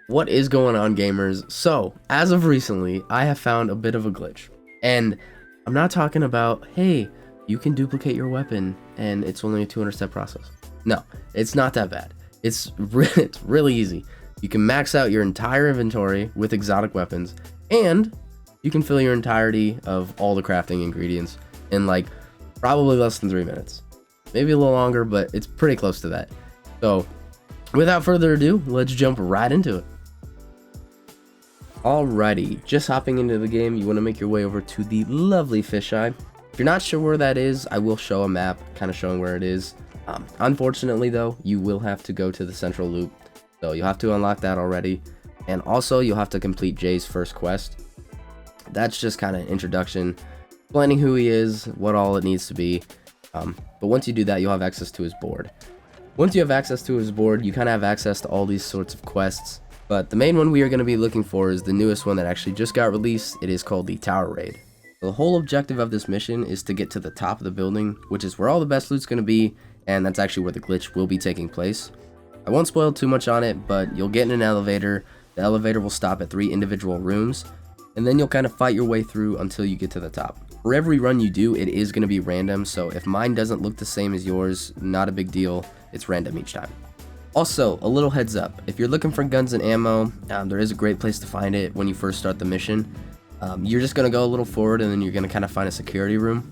What is going on, gamers? So, as of recently, I have found a bit of a glitch. And I'm not talking about, hey, you can duplicate your weapon and it's only a 200-step process. No, it's not that bad. It's really easy. You can max out your entire inventory with exotic weapons, and you can fill your entirety of all the crafting ingredients in like probably less than 3 minutes. Maybe a little longer, but it's pretty close to that. So, without further ado, let's jump right into it. Alrighty, just hopping into the game, you want to make your way over to the lovely fisheye. If you're not sure where that is, I will show a map kind of showing where it is. Unfortunately though, you will have to go to the central loop, so you'll have to unlock that already. And also you'll have to complete Jay's first quest. That's just kind of introduction, explaining who he is, what all it needs to be. But once you do that, you'll have access to his board. Once you have access to his board, you kind of have access to all these sorts of quests. But the main one we are going to be looking for is the newest one that actually just got released. It is called the Tower Raid. The whole objective of this mission is to get to the top of the building, which is where all the best loot's going to be, and that's actually where the glitch will be taking place. I won't spoil too much on it, but you'll get in an elevator. The elevator will stop at 3 individual rooms, and then you'll kind of fight your way through until you get to the top. For every run you do, it is going to be random, so if mine doesn't look the same as yours, not a big deal. It's random each time. Also, a little heads up, if you're looking for guns and ammo, there is a great place to find it when you first start the mission. You're just going to go a little forward and then you're going to kind of find a security room.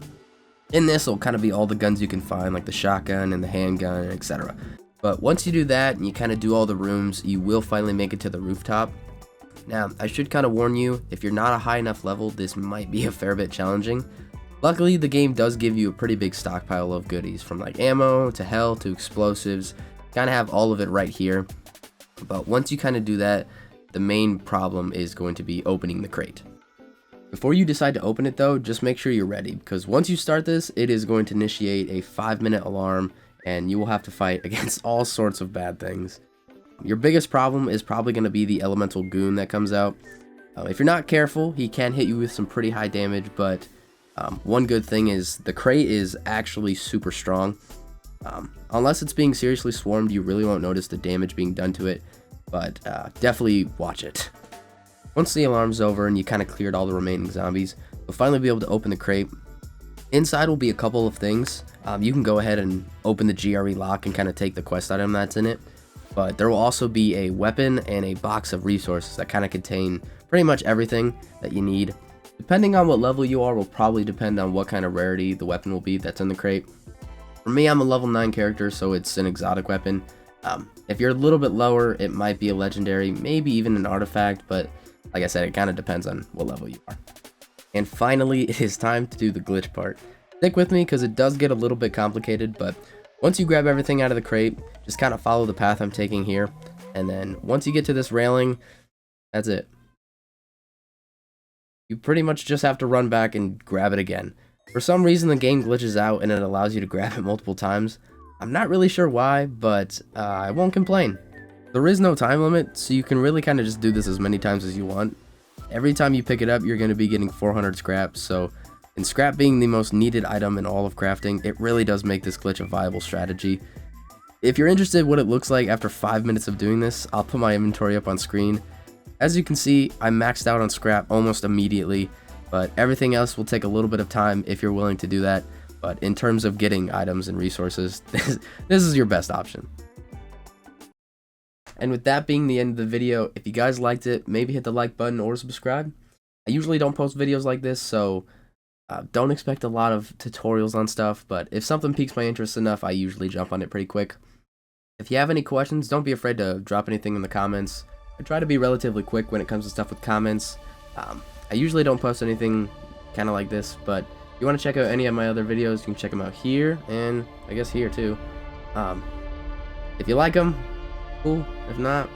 In this will kind of be all the guns you can find, like the shotgun and the handgun, etc. But once you do that and you kind of do all the rooms, you will finally make it to the rooftop. Now, I should kind of warn you, if you're not a high enough level, this might be a fair bit challenging. Luckily, the game does give you a pretty big stockpile of goodies, from like ammo to health to explosives. Kind of have all of it right here. But once you kind of do that, the main problem is going to be opening the crate. Before you decide to open it though, just make sure you're ready, because once you start this, it is going to initiate a 5-minute alarm and you will have to fight against all sorts of bad things. Your biggest problem is probably going to be the elemental goon that comes out. If you're not careful, he can hit you with some pretty high damage, but one good thing is the crate is actually super strong. Unless it's being seriously swarmed, you really won't notice the damage being done to it, but definitely watch it. Once the alarm's over and you kind of cleared all the remaining zombies, you'll finally be able to open the crate. Inside will be a couple of things. You can go ahead and open the GRE lock and kind of take the quest item that's in it, but there will also be a weapon and a box of resources that kind of contain pretty much everything that you need. Depending on what level you are will probably depend on what kind of rarity the weapon will be that's in the crate. For me, I'm a level 9 character, so it's an exotic weapon. If you're a little bit lower, it might be a legendary, maybe even an artifact, but like I said, it kind of depends on what level you are. And finally, it is time to do the glitch part. Stick with me because it does get a little bit complicated, but once you grab everything out of the crate, just kind of follow the path I'm taking here, and then once you get to this railing, that's it. You pretty much just have to run back and grab it again. For some reason, the game glitches out and it allows you to grab it multiple times. I'm not really sure why, but I won't complain. There is no time limit, so you can really kind of just do this as many times as you want. Every time you pick it up, you're going to be getting 400 scrap, so and scrap being the most needed item in all of crafting, it really does make this glitch a viable strategy. If you're interested in what it looks like after 5 minutes of doing this, I'll put my inventory up on screen. As you can see, I maxed out on scrap almost immediately, but everything else will take a little bit of time if you're willing to do that. But in terms of getting items and resources, this is your best option. And with that being the end of the video, if you guys liked it, maybe hit the like button or subscribe. I usually don't post videos like this, so don't expect a lot of tutorials on stuff, but if something piques my interest enough, I usually jump on it pretty quick. If you have any questions, don't be afraid to drop anything in the comments. I try to be relatively quick when it comes to stuff with comments. I usually don't post anything kind of like this, but if you want to check out any of my other videos, you can check them out here, and I guess here too. If you like them, cool. If not,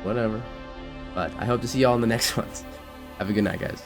whatever. But I hope to see you all in the next ones. Have a good night, guys.